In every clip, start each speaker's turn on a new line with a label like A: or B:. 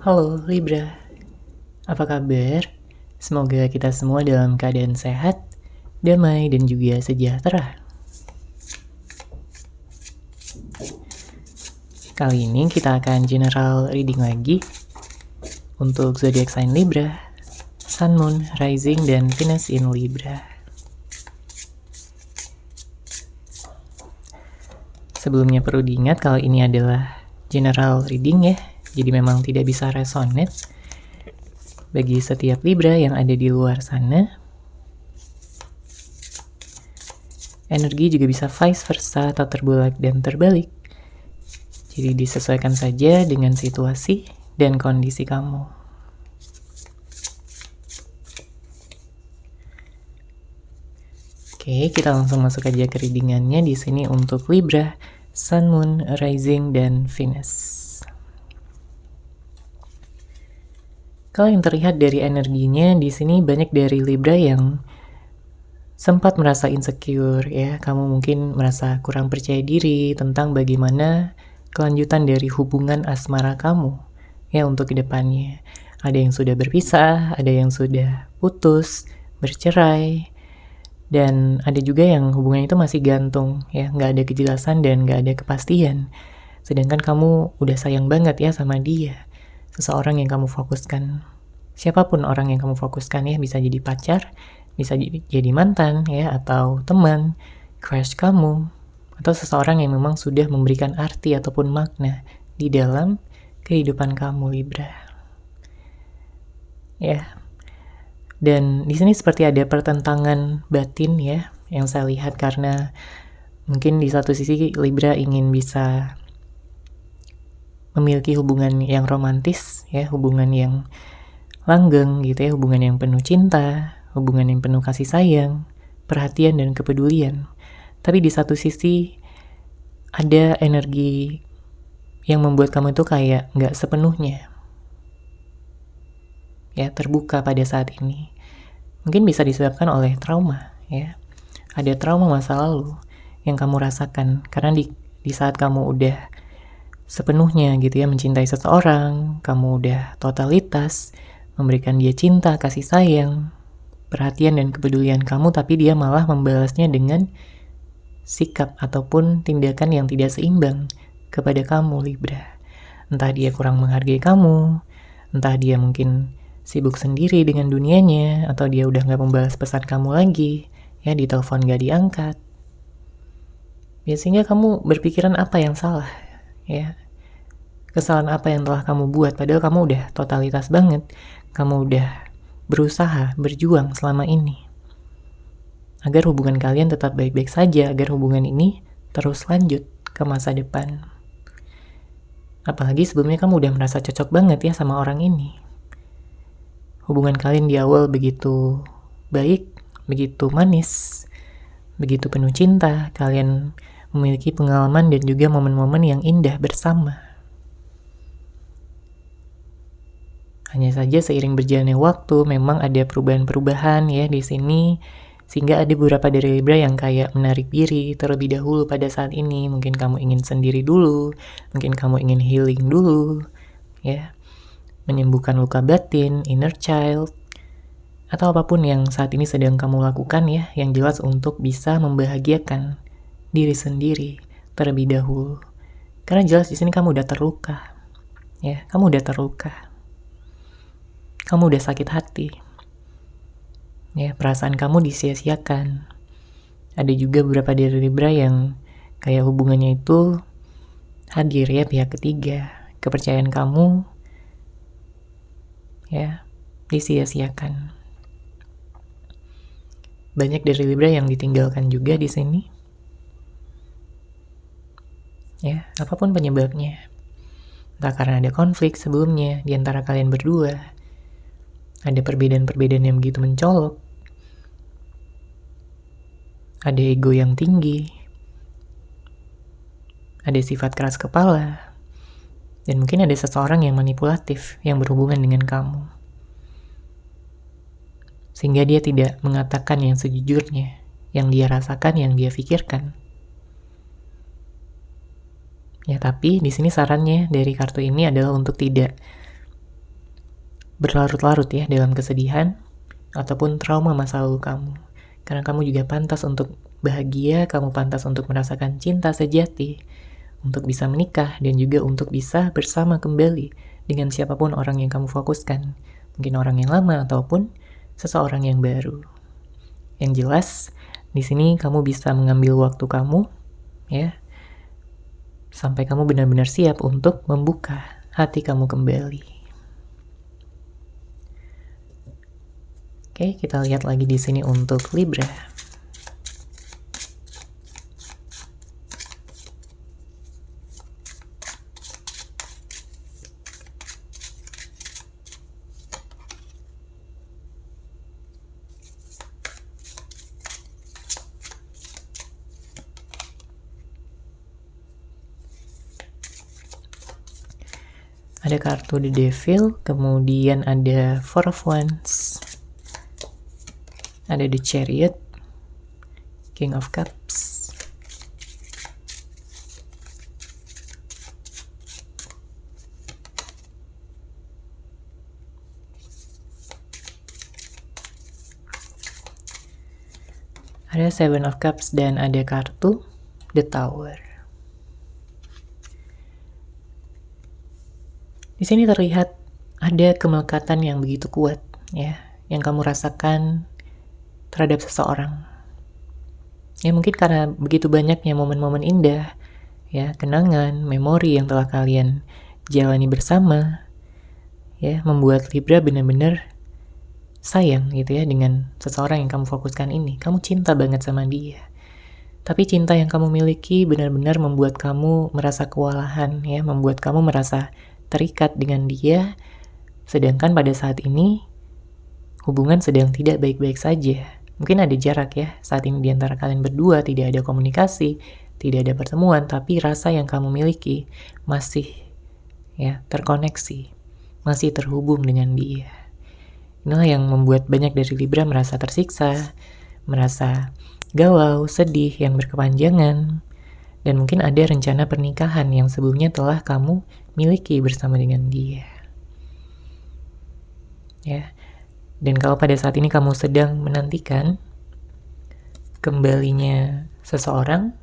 A: Halo Libra, apa kabar? Semoga kita semua dalam keadaan sehat, damai, dan juga sejahtera. Kali ini kita akan general reading lagi untuk zodiak sign Libra, Sun, Moon, Rising, dan Venus in Libra. Sebelumnya perlu diingat kalau ini adalah general reading ya, jadi memang tidak bisa resonate bagi setiap Libra yang ada di luar sana. Energi juga bisa vice versa atau terbolak dan terbalik. Jadi disesuaikan saja dengan situasi dan kondisi kamu. Oke, kita langsung masuk aja ke readingannya di sini untuk Libra, Sun, Moon, Rising, dan Venus. Kalau yang terlihat dari energinya di sini banyak dari Libra yang sempat merasa insecure ya. Kamu mungkin merasa kurang percaya diri tentang bagaimana kelanjutan dari hubungan asmara kamu ya untuk kedepannya. Ada yang sudah berpisah, ada yang sudah putus, bercerai, dan ada juga yang hubungan itu masih gantung ya, nggak ada kejelasan dan nggak ada kepastian. Sedangkan kamu udah sayang banget ya sama dia, seseorang yang kamu fokuskan. Siapapun orang yang kamu fokuskan ya, bisa jadi pacar, bisa jadi mantan ya, atau teman, crush kamu, atau seseorang yang memang sudah memberikan arti ataupun makna di dalam kehidupan kamu Libra. Ya. Dan di sini seperti ada pertentangan batin ya yang saya lihat, karena mungkin di satu sisi Libra ingin bisa memiliki hubungan yang romantis ya, hubungan yang langgeng gitu ya, hubungan yang penuh cinta, hubungan yang penuh kasih sayang, perhatian dan kepedulian. Tapi di satu sisi ada energi yang membuat kamu itu kayak nggak sepenuhnya ya terbuka pada saat ini. Mungkin bisa disebabkan oleh trauma ya. Ada trauma masa lalu yang kamu rasakan karena di saat kamu udah sepenuhnya gitu ya mencintai seseorang, kamu udah totalitas memberikan dia cinta, kasih sayang, perhatian dan kepedulian kamu, tapi dia malah membalasnya dengan sikap ataupun tindakan yang tidak seimbang kepada kamu Libra. Entah dia kurang menghargai kamu, entah dia mungkin sibuk sendiri dengan dunianya, atau dia udah gak membalas pesan kamu lagi ya, di telepon gak diangkat. Biasanya kamu berpikiran apa yang salah ya, kesalahan apa yang telah kamu buat, padahal kamu udah totalitas banget, kamu udah berusaha, berjuang selama ini agar hubungan kalian tetap baik-baik saja, agar hubungan ini terus lanjut ke masa depan. Apalagi sebelumnya kamu udah merasa cocok banget ya sama orang ini. Hubungan kalian di awal begitu baik, begitu manis, begitu penuh cinta, kalian memiliki pengalaman dan juga momen-momen yang indah bersama. Hanya saja seiring berjalannya waktu, memang ada perubahan-perubahan ya di sini, sehingga ada beberapa dari Libra yang kayak menarik diri terlebih dahulu pada saat ini. Mungkin kamu ingin sendiri dulu, mungkin kamu ingin healing dulu, ya, menyembuhkan luka batin, inner child, atau apapun yang saat ini sedang kamu lakukan ya, yang jelas untuk bisa membahagiakan diri sendiri terlebih dahulu. Karena jelas di sini kamu udah terluka, ya, kamu udah terluka. Kamu udah sakit hati. Ya, perasaan kamu disia-siakan. Ada juga beberapa dari Libra yang kayak hubungannya itu hadir ya pihak ketiga. Kepercayaan kamu ya disia-siakan. Banyak dari Libra yang ditinggalkan juga di sini. Ya, apapun penyebabnya. Entah karena ada konflik sebelumnya di antara kalian berdua, ada perbedaan-perbedaan yang begitu mencolok, ada ego yang tinggi, ada sifat keras kepala, dan mungkin ada seseorang yang manipulatif yang berhubungan dengan kamu, sehingga dia tidak mengatakan yang sejujurnya, yang dia rasakan, yang dia pikirkan. Ya, tapi di sini sarannya dari kartu ini adalah untuk tidak berlarut-larut ya dalam kesedihan ataupun trauma masa lalu kamu. Karena kamu juga pantas untuk bahagia, kamu pantas untuk merasakan cinta sejati, untuk bisa menikah, dan juga untuk bisa bersama kembali dengan siapapun orang yang kamu fokuskan. Mungkin orang yang lama ataupun seseorang yang baru. Yang jelas, di sini kamu bisa mengambil waktu kamu, ya, sampai kamu benar-benar siap untuk membuka hati kamu kembali. Oke, kita lihat lagi di sini untuk Libra. Ada kartu The Devil, kemudian ada Four of Wands, ada The Chariot, King of Cups, ada Seven of Cups, dan ada kartu The Tower. Di sini terlihat ada kemelekatan yang begitu kuat, ya, yang kamu rasakan terhadap seseorang. Ya, mungkin karena begitu banyaknya momen-momen indah, ya, kenangan, memori yang telah kalian jalani bersama, ya, membuat Libra benar-benar sayang gitu ya dengan seseorang yang kamu fokuskan ini. Kamu cinta banget sama dia. Tapi cinta yang kamu miliki benar-benar membuat kamu merasa kewalahan, ya, membuat kamu merasa terikat dengan dia, sedangkan pada saat ini hubungan sedang tidak baik-baik saja. Mungkin ada jarak ya, saat ini di antara kalian berdua tidak ada komunikasi, tidak ada pertemuan, tapi rasa yang kamu miliki masih ya terkoneksi, masih terhubung dengan dia. Inilah yang membuat banyak dari Libra merasa tersiksa, merasa galau, sedih, yang berkepanjangan, dan mungkin ada rencana pernikahan yang sebelumnya telah kamu miliki bersama dengan dia. Ya. Dan kalau pada saat ini kamu sedang menantikan kembalinya seseorang,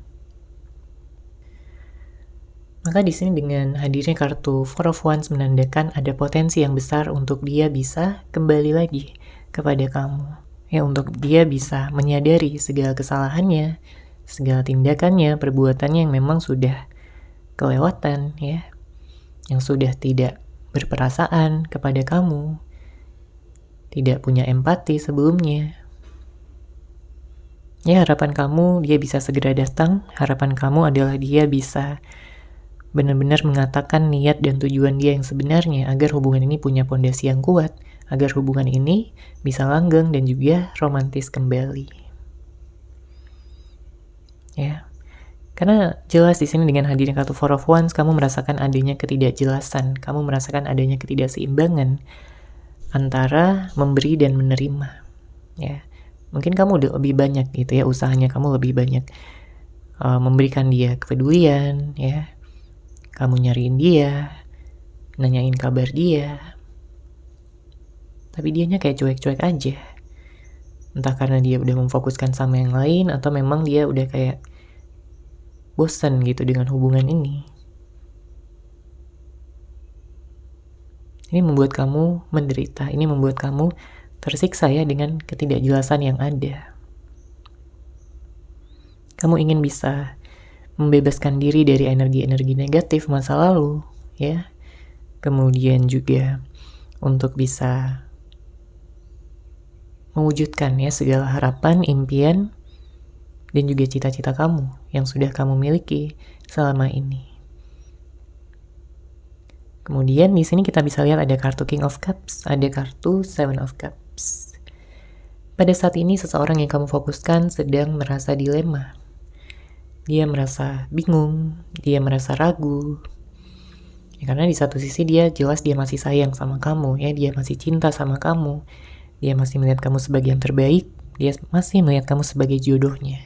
A: maka di sini dengan hadirnya kartu Four of Wands menandakan ada potensi yang besar untuk dia bisa kembali lagi kepada kamu. Ya, untuk dia bisa menyadari segala kesalahannya, segala tindakannya, perbuatannya yang memang sudah kelewatan, ya, yang sudah tidak berperasaan kepada kamu, tidak punya empati sebelumnya. Ya, harapan kamu dia bisa segera datang, harapan kamu adalah dia bisa benar-benar mengatakan niat dan tujuan dia yang sebenarnya agar hubungan ini punya pondasi yang kuat, agar hubungan ini bisa langgeng dan juga romantis kembali. Ya. Karena jelas di sini dengan hadirnya kartu Four of Wands, kamu merasakan adanya ketidakjelasan, kamu merasakan adanya ketidakseimbangan antara memberi dan menerima. Ya, mungkin kamu udah lebih banyak gitu ya, usahanya kamu lebih banyak memberikan dia kepedulian, ya, kamu nyariin dia, nanyain kabar dia, tapi dianya kayak cuek-cuek aja. Entah karena dia udah memfokuskan sama yang lain, atau memang dia udah kayak bosan gitu dengan hubungan ini. Ini membuat kamu menderita, ini membuat kamu tersiksa ya dengan ketidakjelasan yang ada. Kamu ingin bisa membebaskan diri dari energi-energi negatif masa lalu, ya. Kemudian juga untuk bisa mewujudkan ya segala harapan, impian, dan juga cita-cita kamu yang sudah kamu miliki selama ini. Kemudian di sini kita bisa lihat ada kartu King of Cups, ada kartu Seven of Cups. Pada saat ini seseorang yang kamu fokuskan sedang merasa dilema. Dia merasa bingung, dia merasa ragu. Ya, karena di satu sisi dia jelas dia masih sayang sama kamu, ya, dia masih cinta sama kamu. Dia masih melihat kamu sebagai yang terbaik, dia masih melihat kamu sebagai jodohnya.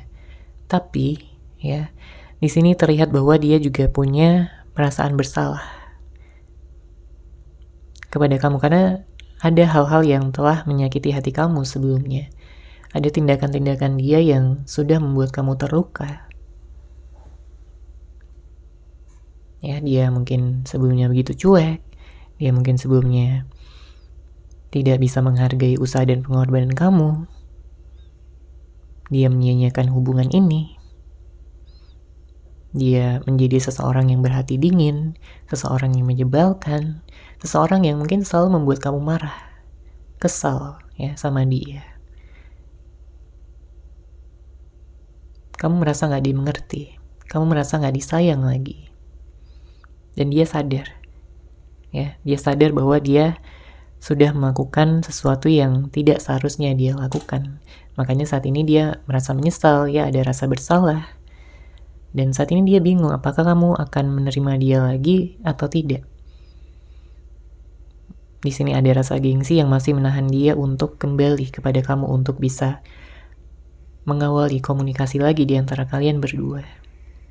A: Tapi, ya, Di sini terlihat bahwa dia juga punya perasaan bersalah kepada kamu karena ada hal-hal yang telah menyakiti hati kamu sebelumnya. Ada tindakan-tindakan dia yang sudah membuat kamu terluka. Ya, dia mungkin sebelumnya begitu cuek, dia mungkin sebelumnya tidak bisa menghargai usaha dan pengorbanan kamu. Dia menyia-nyiakan hubungan ini. Dia menjadi seseorang yang berhati dingin, seseorang yang menyebalkan, seseorang yang mungkin selalu membuat kamu marah, kesal ya sama dia. Kamu merasa gak dimengerti, kamu merasa gak disayang lagi. Dan dia sadar, ya, dia sadar bahwa dia sudah melakukan sesuatu yang tidak seharusnya dia lakukan. Makanya saat ini dia merasa menyesal, ya ada rasa bersalah. Dan saat ini dia bingung apakah kamu akan menerima dia lagi atau tidak. Di sini ada rasa gengsi yang masih menahan dia untuk kembali kepada kamu untuk bisa mengawali komunikasi lagi di antara kalian berdua.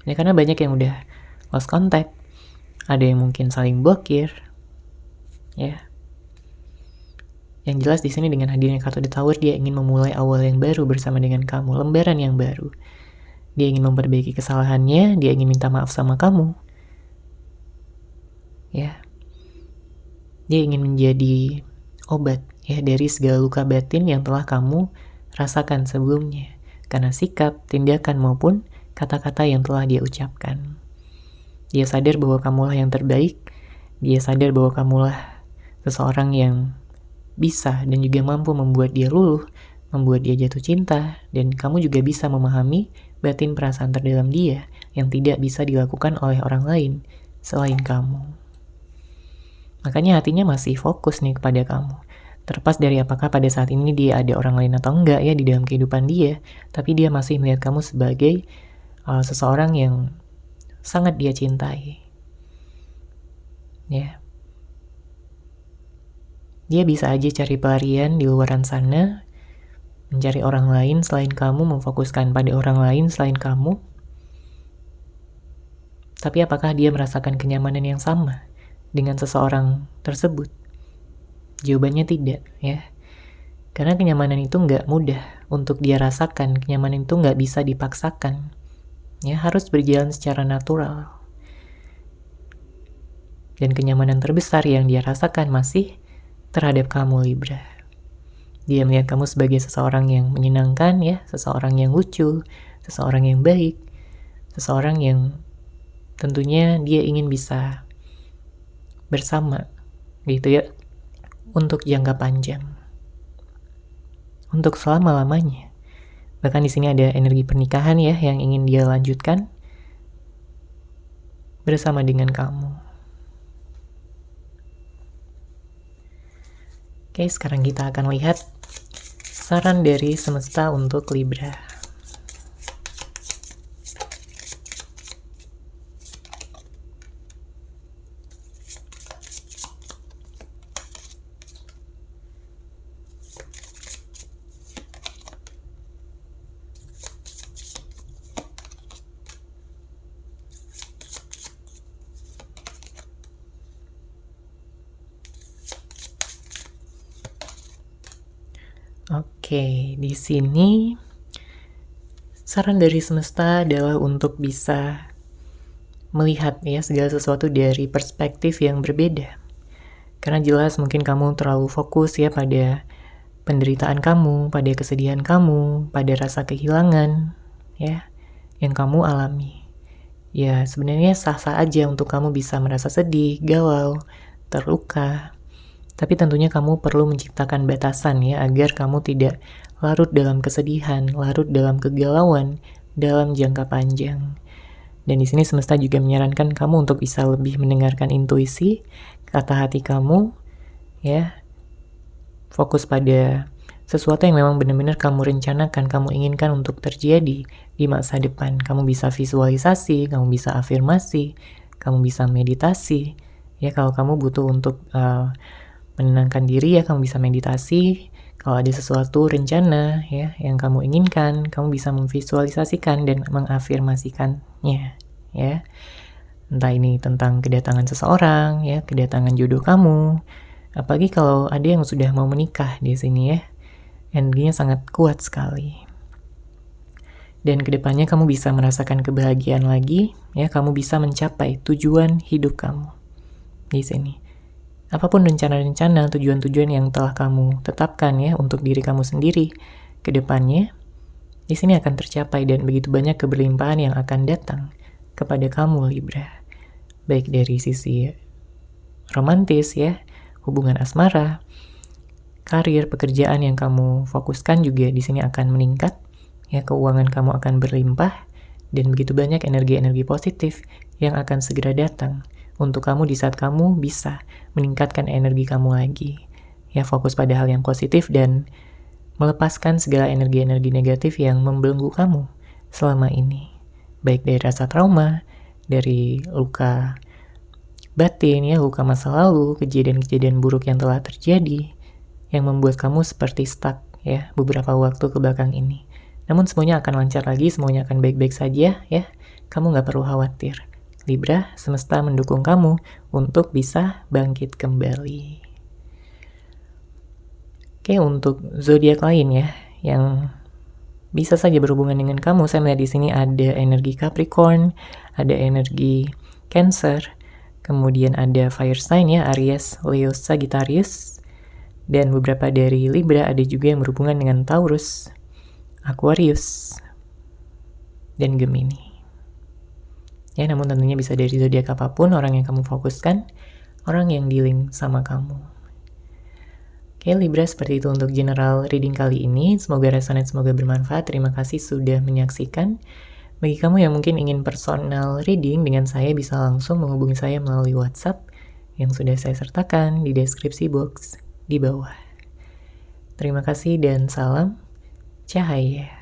A: Ya karena banyak yang udah lost contact, ada yang mungkin saling blokir, ya. Yang jelas di sini dengan hadirnya kartu The Tower, dia ingin memulai awal yang baru bersama dengan kamu, lembaran yang baru. Dia ingin memperbaiki kesalahannya, dia ingin minta maaf sama kamu. Ya. Dia ingin menjadi obat ya dari segala luka batin yang telah kamu rasakan sebelumnya karena sikap, tindakan maupun kata-kata yang telah dia ucapkan. Dia sadar bahwa kamulah yang terbaik. Dia sadar bahwa kamulah seseorang yang bisa dan juga mampu membuat dia luluh, membuat dia jatuh cinta, dan kamu juga bisa memahami batin perasaan terdalam dia yang tidak bisa dilakukan oleh orang lain selain kamu. Makanya hatinya masih fokus nih kepada kamu. Terlepas dari apakah pada saat ini dia ada orang lain atau enggak ya di dalam kehidupan dia, tapi dia masih melihat kamu sebagai seseorang yang sangat dia cintai. Ya. Dia bisa aja cari pelarian di luaran sana, mencari orang lain selain kamu, memfokuskan pada orang lain selain kamu. Tapi apakah dia merasakan kenyamanan yang sama dengan seseorang tersebut? Jawabannya tidak, ya. Karena kenyamanan itu nggak mudah untuk dia rasakan, kenyamanan itu nggak bisa dipaksakan. Ya, harus berjalan secara natural. Dan kenyamanan terbesar yang dia rasakan masih terhadap kamu, Libra. Dia melihat kamu sebagai seseorang yang menyenangkan ya, seseorang yang lucu, seseorang yang baik, seseorang yang tentunya dia ingin bisa bersama gitu ya untuk jangka panjang. Untuk selama-lamanya. Bahkan di sini ada energi pernikahan ya yang ingin dia lanjutkan bersama dengan kamu. Oke, sekarang kita akan lihat saran dari semesta untuk Libra. Oke, di sini saran dari semesta adalah untuk bisa melihat ya segala sesuatu dari perspektif yang berbeda. Karena jelas mungkin kamu terlalu fokus ya pada penderitaan kamu, pada kesedihan kamu, pada rasa kehilangan ya yang kamu alami. Ya, sebenarnya sah-sah aja untuk kamu bisa merasa sedih, galau, terluka. Tapi tentunya kamu perlu menciptakan batasan ya agar kamu tidak larut dalam kesedihan, larut dalam kegalauan dalam jangka panjang. Dan di sini semesta juga menyarankan kamu untuk bisa lebih mendengarkan intuisi, kata hati kamu, ya. Fokus pada sesuatu yang memang benar-benar kamu rencanakan, kamu inginkan untuk terjadi di masa depan. Kamu bisa visualisasi, kamu bisa afirmasi, kamu bisa meditasi. Ya, kalau kamu butuh untuk menenangkan diri ya kamu bisa meditasi, Kalau ada sesuatu rencana ya yang kamu inginkan, kamu bisa memvisualisasikan dan mengafirmasikannya ya. Entah ini tentang kedatangan seseorang ya, kedatangan jodoh kamu. Apalagi kalau ada yang sudah mau menikah di sini ya. Energinya sangat kuat sekali. Dan kedepannya kamu bisa merasakan kebahagiaan lagi ya, kamu bisa mencapai tujuan hidup kamu di sini. Apapun rencana-rencana, tujuan-tujuan yang telah kamu tetapkan ya untuk diri kamu sendiri ke depannya, di sini akan tercapai dan begitu banyak keberlimpahan yang akan datang kepada kamu Libra. Baik dari sisi romantis ya, hubungan asmara, karir, pekerjaan yang kamu fokuskan juga di sini akan meningkat. Ya, keuangan kamu akan berlimpah dan begitu banyak energi-energi positif yang akan segera datang untuk kamu di saat kamu bisa meningkatkan energi kamu lagi. Ya, fokus pada hal yang positif dan melepaskan segala energi-energi negatif yang membelenggu kamu selama ini. Baik dari rasa trauma, dari luka batin, ya, luka masa lalu, kejadian-kejadian buruk yang telah terjadi, yang membuat kamu seperti stuck ya beberapa waktu ke belakang ini. Namun semuanya akan lancar lagi, semuanya akan baik-baik saja ya. Kamu gak perlu khawatir. Libra, semesta mendukung kamu untuk bisa bangkit kembali. Oke, untuk zodiak lain ya, yang bisa saja berhubungan dengan kamu, saya melihat di sini ada energi Capricorn, ada energi Cancer, kemudian ada fire sign ya, Aries, Leo, Sagittarius, dan beberapa dari Libra ada juga yang berhubungan dengan Taurus, Aquarius, dan Gemini. Ya, namun tentunya bisa dari zodiak apapun, orang yang kamu fokuskan, orang yang dealing sama kamu. Oke, Libra, seperti itu untuk general reading kali ini. Semoga resonate, semoga bermanfaat. Terima kasih sudah menyaksikan. Bagi kamu yang mungkin ingin personal reading dengan saya, bisa langsung menghubungi saya melalui WhatsApp yang sudah saya sertakan di deskripsi box di bawah. Terima kasih dan salam cahaya.